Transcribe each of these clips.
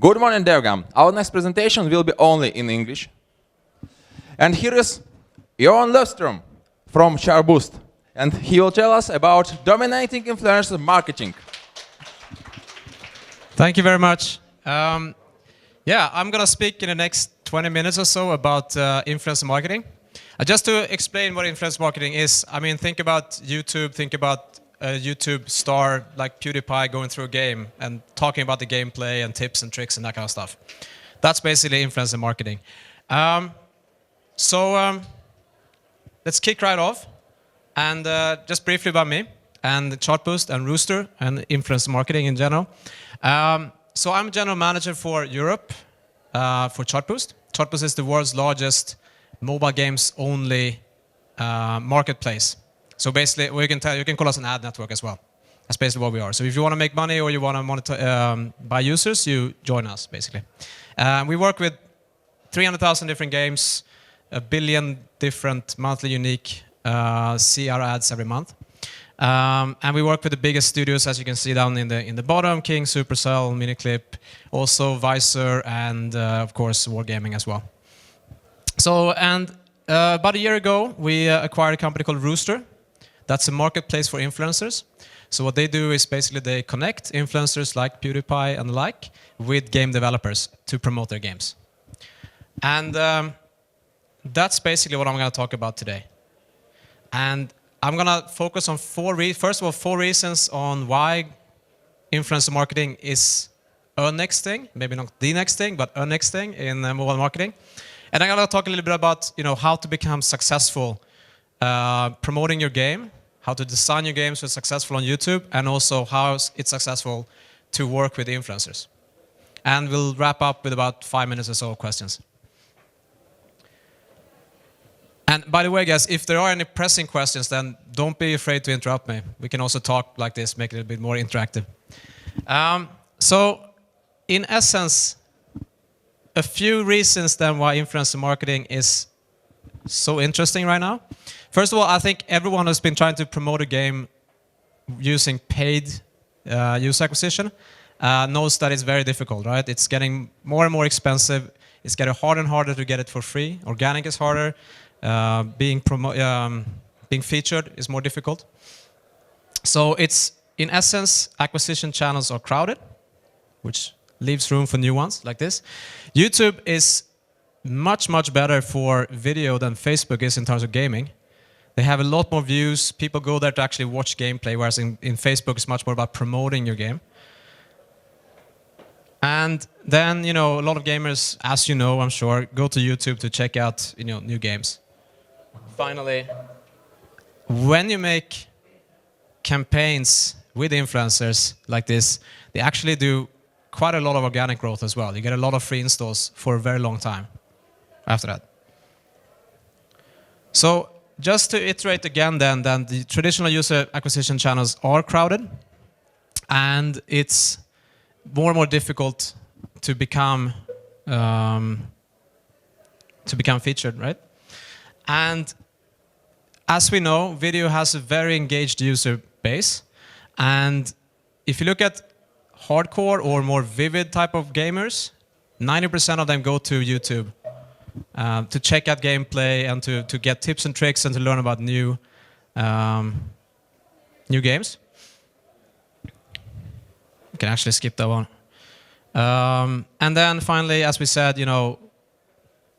Good morning, Devgam. Our next presentation will be only in English. And here is Johan Lofstrom from Chartboost. And he will tell us about dominating influencer marketing. Thank you very much. Yeah, I'm going to speak in the next 20 minutes or so about influencer marketing. Just to explain what influencer marketing is, I mean, think about YouTube, think about a YouTube star like PewDiePie going through a game and talking about the gameplay and tips and tricks and that kind of stuff. That's basically influencer marketing. Let's kick right off. And just briefly about me and Chartboost and Rooster and influencer marketing in general. So I'm general manager for Europe for Chartboost. Chartboost is the world's largest mobile games only marketplace. So basically, you can call us an ad network as well. That's basically what we are. So if you want to make money or you want to buy users, you join us, basically. We work with 300,000 different games, 1 billion different monthly unique CR ads every month. And we work with the biggest studios, as you can see down in the bottom, King, Supercell, Miniclip, also Visor, and of course, Wargaming as well. So, and about a year ago, we acquired a company called Rooster. That's a marketplace for influencers. So what they do is basically they connect influencers like PewDiePie and the like with game developers to promote their games. And that's basically what I'm going to talk about today. And I'm going to focus on four reasons on why influencer marketing is a next thing, maybe not the next thing, but a next thing in mobile marketing. And I'm going to talk a little bit about how to become successful promoting your game, how to design your games so it's successful on YouTube, and also how it's successful to work with influencers. And we'll wrap up with about 5 minutes or so of questions. And by the way, guys, if there are any pressing questions, then don't be afraid to interrupt me. We can also talk like this, make it a little bit more interactive. So, in essence, a few reasons then why influencer marketing is so interesting right now. First of all, I think everyone who's been trying to promote a game using paid user acquisition knows that it's very difficult, right? It's getting more and more expensive. It's getting harder and harder to get it for free. Organic is harder. Being featured is more difficult. So it's, in essence, acquisition channels are crowded, which leaves room for new ones like this. YouTube is much, much better for video than Facebook is in terms of gaming. They have a lot more views. People go there to actually watch gameplay, whereas in Facebook it's much more about promoting your game. And then, a lot of gamers, as you know, I'm sure, go to YouTube to check out, new games. Finally, when you make campaigns with influencers like this, they actually do quite a lot of organic growth as well. You get a lot of free installs for a very long time after that. So just to iterate again then the traditional user acquisition channels are crowded, and it's more and more difficult to become featured, right? And as we know, video has a very engaged user base. And if you look at hardcore or more vivid type of gamers, 90% of them go to YouTube to check out gameplay and to get tips and tricks and to learn about new games. You can actually skip that one. And then finally, as we said,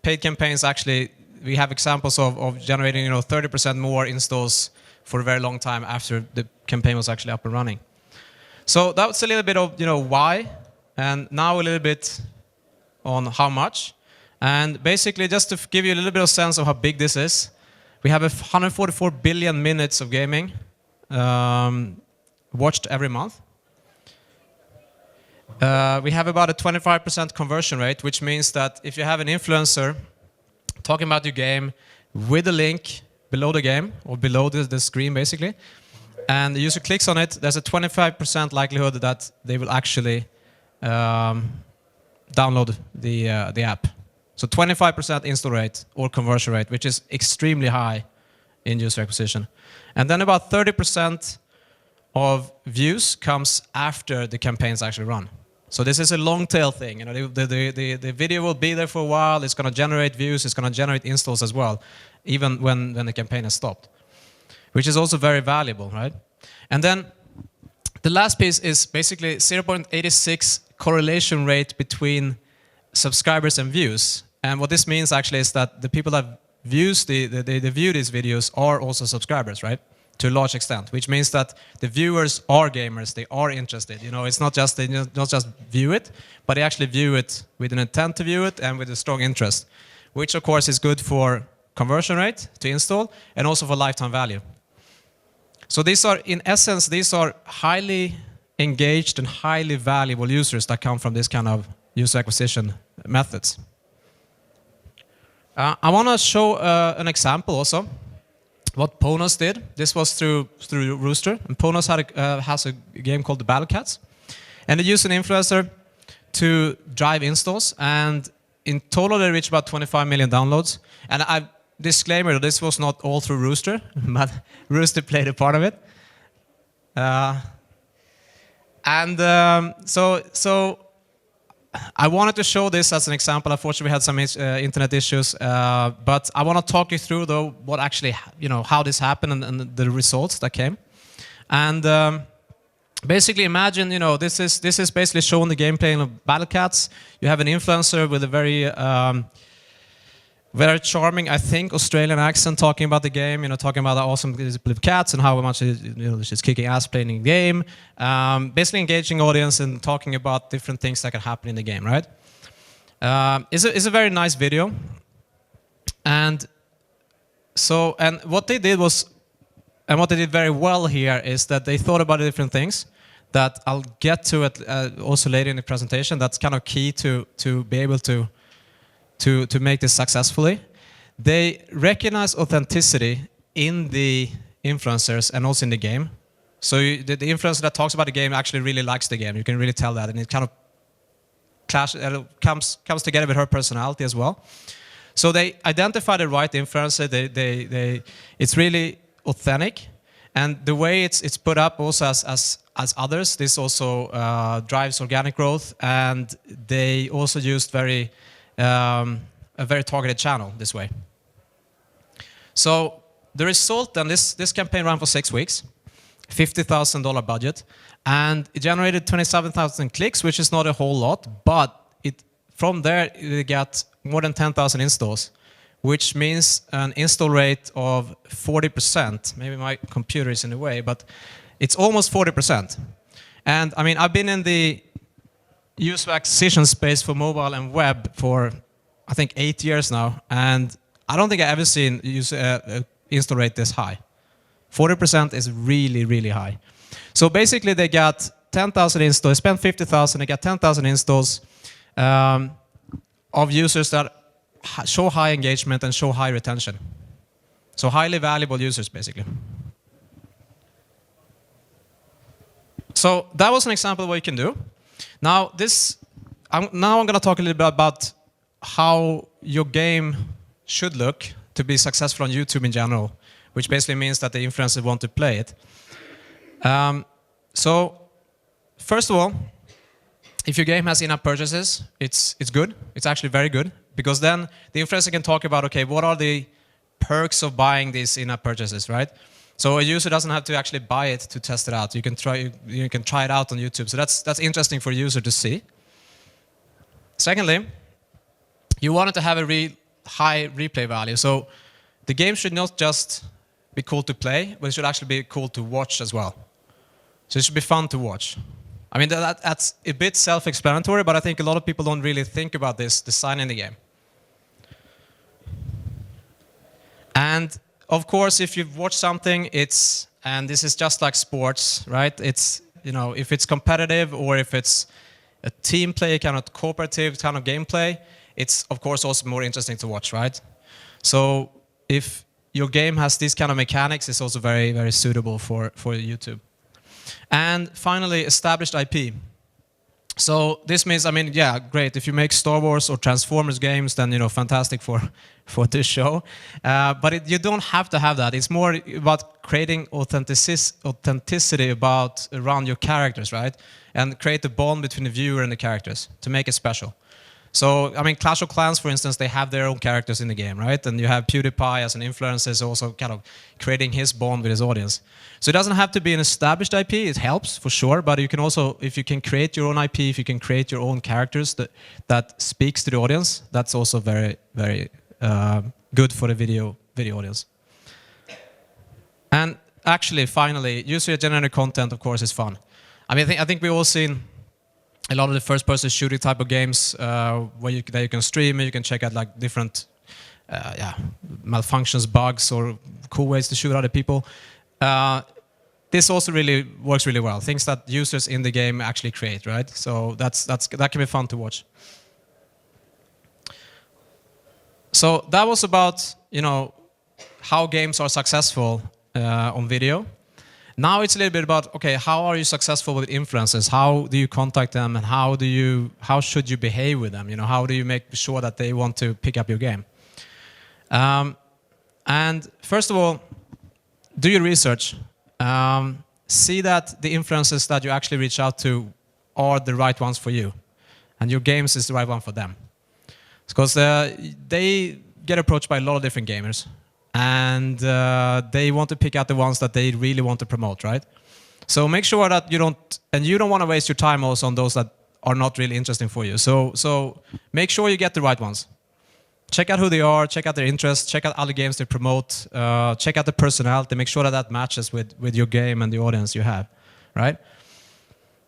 paid campaigns actually, we have examples of generating 30% more installs for a very long time after the campaign was actually up and running. So that's a little bit of why, and now a little bit on how much. And basically, just to give you a little bit of sense of how big this is, we have 144 billion minutes of gaming watched every month. We have about a 25% conversion rate, which means that if you have an influencer talking about your game with a link below the game, or below the screen basically, and the user clicks on it, there's a 25% likelihood that they will actually download the app. So 25% install rate or conversion rate, which is extremely high in user acquisition. And then about 30% of views comes after the campaigns actually run. So this is a long tail thing. You know, the video will be there for a while. It's going to generate views. It's going to generate installs as well, even when the campaign has stopped, which is also very valuable, right? And then the last piece is basically 0.86 correlation rate between subscribers and views. And what this means actually is that the people that view these videos are also subscribers, right? To a large extent, which means that the viewers are gamers, they are interested. You know, it's not just they not just view it, but they actually view it with an intent to view it and with a strong interest, which of course is good for conversion rate to install and also for lifetime value. So these are, in essence, these are highly engaged and highly valuable users that come from this kind of user acquisition methods. I want to show an example also. What Ponos did. This was through Rooster, and Ponos has a game called the Battle Cats, and they used an influencer to drive installs, and in total they reached about 25 million downloads. And disclaimer, this was not all through Rooster, but Rooster played a part of it. So I wanted to show this as an example. Unfortunately, we had some internet issues, but I want to talk you through though what actually, you know, how this happened and the results that came. And basically, imagine, you know, this is basically showing the gameplay of Battle Cats. You have an influencer with a very charming, I think, Australian accent talking about the game, you know, talking about the awesome cats and how much she's kicking ass playing the game. Basically engaging audience and talking about different things that can happen in the game, right? It's a very nice video. And so, and what they did was, and what they did very well here is that they thought about different things that I'll get to it also later in the presentation. That's kind of key to be able to make this successfully. They recognize authenticity in the influencers and also in the game. So the influencer that talks about the game actually really likes the game. You can really tell that, and it kind of comes together with her personality as well. So they identify the right influencer. It's really authentic, and the way it's put up also as others. This also drives organic growth, and they also used a very targeted channel this way. So the result, and this campaign ran for 6 weeks, $50,000 budget, and it generated 27,000 clicks, which is not a whole lot, but from there they got more than 10,000 installs, which means an install rate of 40%. Maybe my computer is in the way, but it's almost 40%. And I mean, I've been in the user acquisition space for mobile and web for, I think, 8 years now, and I don't think I've ever seen install rate this high. 40% is really, really high. So basically, they got 10,000 installs, spent 50,000, they got 10,000 installs of users that show high engagement and show high retention. So highly valuable users, basically. So that was an example of what you can do. Now, I'm going to talk a little bit about how your game should look to be successful on YouTube in general, which basically means that the influencers want to play it. So, first of all, if your game has in-app purchases, it's good. It's actually very good, because then the influencer can talk about, okay, what are the perks of buying these in-app purchases, right? So a user doesn't have to actually buy it to test it out. You can try it out on YouTube. So that's interesting for a user to see. Secondly, you want it to have a really high replay value. So the game should not just be cool to play, but it should actually be cool to watch as well. So it should be fun to watch. I mean, that's a bit self-explanatory, but I think a lot of people don't really think about this designing the game. And of course, if you've watched something, and this is just like sports, right? It's, you know, if it's competitive or if it's a team play, kind of cooperative kind of gameplay, it's of course also more interesting to watch, right? So if your game has these kind of mechanics, it's also very, very suitable for YouTube. And finally, established IP. So this means, I mean, yeah, great. If you make Star Wars or Transformers games, then fantastic for this show. But you don't have to have that. It's more about creating authenticity around your characters, right? And create a bond between the viewer and the characters to make it special. So, I mean, Clash of Clans, for instance, they have their own characters in the game, right? And you have PewDiePie as an influencer, also kind of creating his bond with his audience. So it doesn't have to be an established IP. It helps, for sure. But you can also, if you can create your own IP, if you can create your own characters that speaks to the audience, that's also very, very good for the video audience. And actually, finally, user-generated content, of course, is fun. I mean, I think we've all seen a lot of the first-person shooting type of games that you can stream and you can check out like different malfunctions, bugs, or cool ways to shoot other people. This also really works really well. Things that users in the game actually create, right? So that can be fun to watch. So that was about how games are successful on video. Now it's a little bit about, okay, how are you successful with influencers? How do you contact them, and how should you behave with them? How do you make sure that they want to pick up your game? And first of all, do your research. See that the influencers that you actually reach out to are the right ones for you, and your games is the right one for them. Because they get approached by a lot of different gamers. And they want to pick out the ones that they really want to promote, right? So make sure that you don't want to waste your time also on those that are not really interesting for you. So make sure you get the right ones. Check out who they are, check out their interests, check out other games they promote, check out the personality, make sure that matches with your game and the audience you have, right?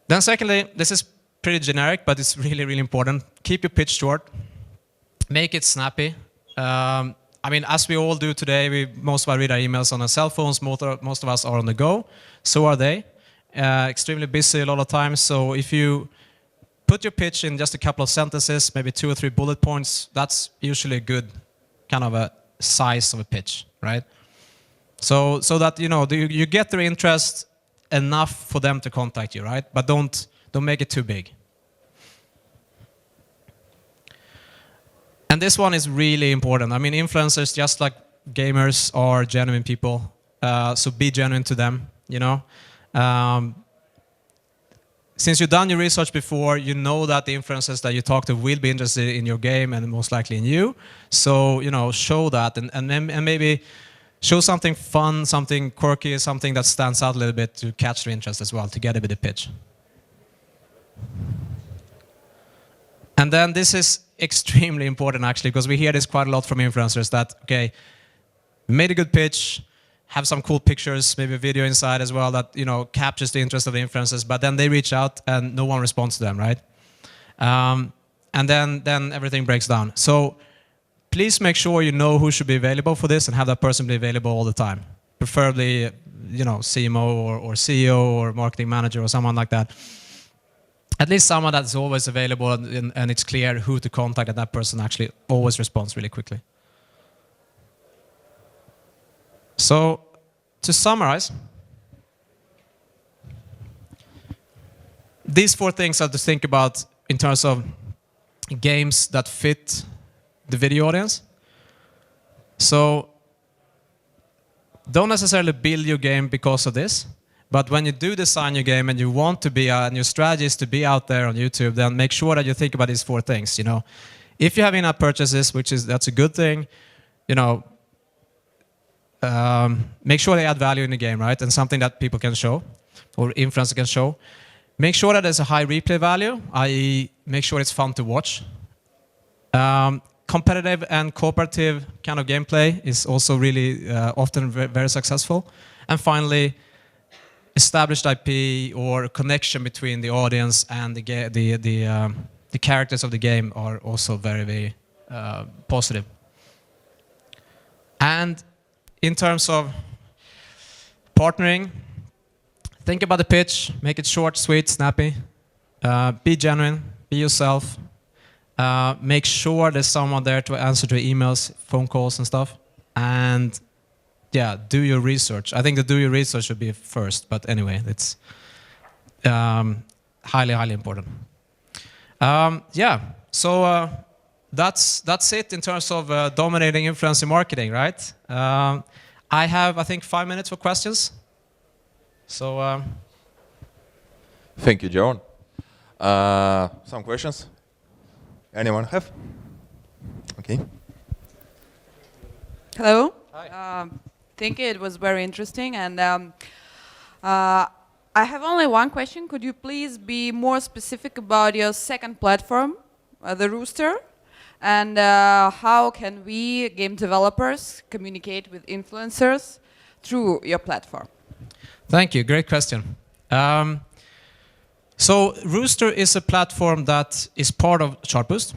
Then secondly, this is pretty generic, but it's really, really important. Keep your pitch short. Make it snappy. I mean, as we all do today, most of us read our emails on our cell phones. Most of us are on the go. So are they. Extremely busy a lot of times. So if you put your pitch in just a couple of sentences, maybe 2 or 3 bullet points, that's usually a good kind of a size of a pitch, right? So that you get their interest enough for them to contact you, right? But don't make it too big. And this one is really important. I mean, influencers, just like gamers, are genuine people. So be genuine to them, Since you've done your research before, you know that the influencers that you talk to will be interested in your game and most likely in you. So, show that and maybe show something fun, something quirky, something that stands out a little bit to catch their interest as well, together with the pitch. And then this is extremely important, actually, because we hear this quite a lot from influencers that, okay, we made a good pitch, have some cool pictures, maybe a video inside as well that, captures the interest of the influencers, but then they reach out and no one responds to them, right? And then everything breaks down. So please make sure you know who should be available for this and have that person be available all the time. Preferably, CMO or CEO or marketing manager or someone like that. At least someone that's always available and it's clear who to contact, and that person actually always responds really quickly. So, to summarize, these 4 things are to think about in terms of games that fit the video audience. So, don't necessarily build your game because of this. But when you do design your game and you want to be, and your strategy is to be out there on YouTube, then make sure that you think about these 4 things. If you have in-app purchases, that's a good thing. Make sure they add value in the game, right? And something that people can show, or influencers can show. Make sure that there's a high replay value, i.e., make sure it's fun to watch. Competitive and cooperative kind of gameplay is also really often very successful. And finally, established IP or connection between the audience and the characters of the game are also very, very positive. And in terms of partnering, think about the pitch, make it short, sweet, snappy. Be genuine, be yourself. Make sure there's someone there to answer to emails, phone calls and stuff. And yeah, do your research. I think the do your research should be first, but anyway, it's highly, highly important. Yeah. So that's it in terms of dominating influencer marketing, right? I have, I think, 5 minutes for questions. So. Thank you, Johan. Some questions? Anyone have? Okay. Hello. Hi. Think it was very interesting, and I have only one question. Could you please be more specific about your second platform, the Rooster, and how can we, game developers, communicate with influencers through your platform? Thank you. Great question. So Rooster is a platform that is part of Chartboost.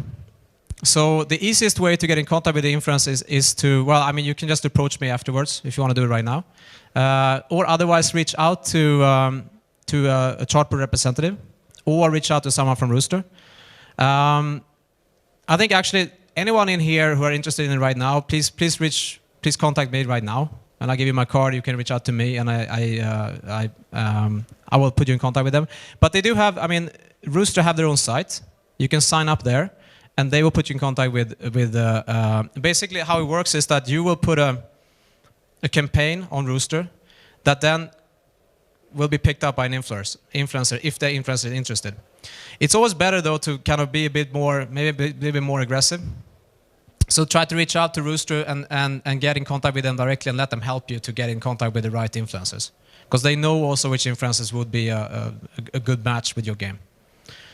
So the easiest way to get in contact with the influencers is to, well, I mean, you can just approach me afterwards if you want to do it right now, or otherwise reach out to a Chartboost representative, or reach out to someone from Rooster. I think actually anyone in here who are interested in it right now, please contact me right now, and I'll give you my card. You can reach out to me, and I will put you in contact with them. But they do have, I mean, Rooster have their own site. You can sign up there, and they will put you in contact with basically how it works is that you will put a campaign on Rooster that then will be picked up by an influencer if the influencer is interested. It's always better though to kind of be a bit more, maybe a little bit more aggressive. So try to reach out to Rooster and get in contact with them directly and let them help you to get in contact with the right influencers. Because they know also which influencers would be a good match with your game.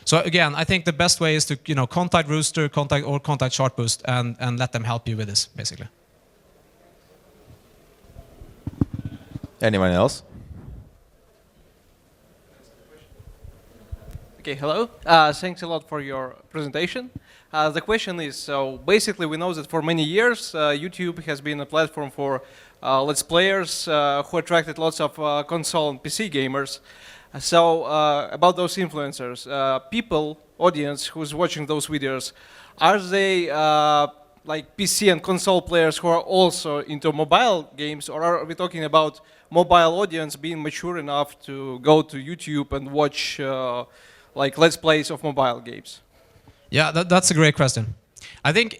So again, I think the best way is to contact Rooster, contact Chartboost, and let them help you with this, basically. Anyone else? Okay, hello. Thanks a lot for your presentation. The question is, so basically we know that for many years YouTube has been a platform for Let's Players who attracted lots of console and PC gamers. So about those influencers, audience who's watching those videos, are they like PC and console players who are also into mobile games, or are we talking about mobile audience being mature enough to go to YouTube and watch like Let's Plays of mobile games? Yeah, that's a great question. I think,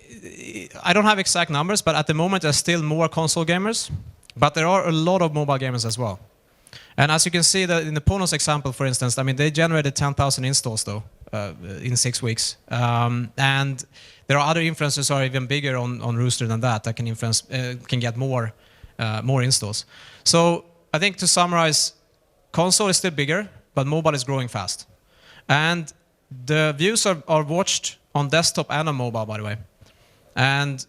I don't have exact numbers, but at the moment there's still more console gamers, but there are a lot of mobile gamers as well. And as you can see that in the Ponos example, for instance, I mean, they generated 10,000 installs though in 6 weeks. And there are other influencers who are even bigger on Rooster than that can get more installs. So I think to summarize, console is still bigger, but mobile is growing fast. And the views are watched on desktop and on mobile, by the way. And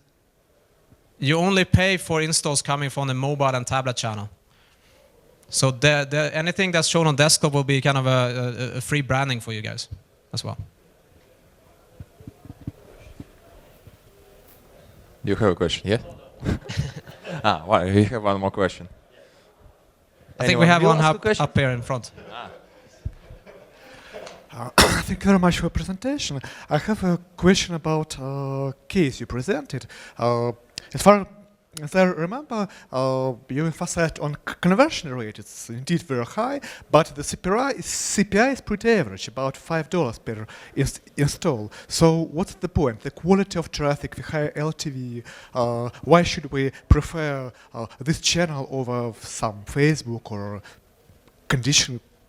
you only pay for installs coming from the mobile and tablet channel. So anything that's shown on desktop will be kind of a free branding for you guys as well. You have a question, yeah? Well, we have one more question. I think we have one up here in front. Thank you very much for your presentation. I have a question about case you presented. As far as I remember, you emphasized on conversion rate. It's indeed very high, but the CPI is pretty average, about $5 per install. So what's the point? The quality of traffic, the high LTV. Why should we prefer this channel over some Facebook or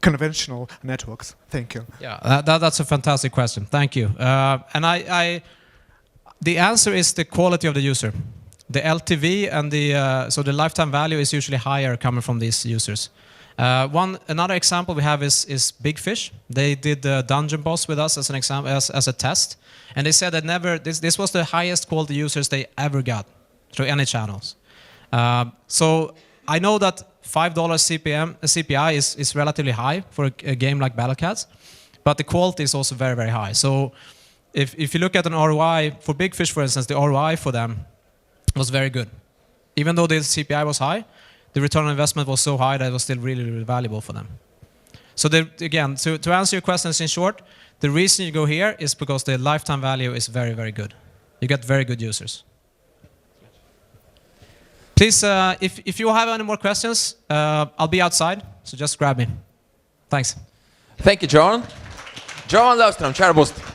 conventional networks? Thank you. Yeah, that's a fantastic question. Thank you. And the answer is the quality of the user. The LTV and so the lifetime value is usually higher coming from these users. Another example we have is Big Fish. They did the Dungeon Boss with us as an example, as a test, and they said that this was the highest quality users they ever got through any channels. So I know that $5 CPI is relatively high for a game like Battle Cats, but the quality is also very, very high. So if you look at an ROI for Big Fish, for instance, the ROI for them was very good. Even though the CPI was high, the return on investment was so high that it was still really, really valuable for them. So again, to answer your questions in short, the reason you go here is because the lifetime value is very, very good. You get very good users. Please, if you have any more questions, I'll be outside, so just grab me. Thanks. Thank you, Johan. Johan Lofstrom, Chartboost.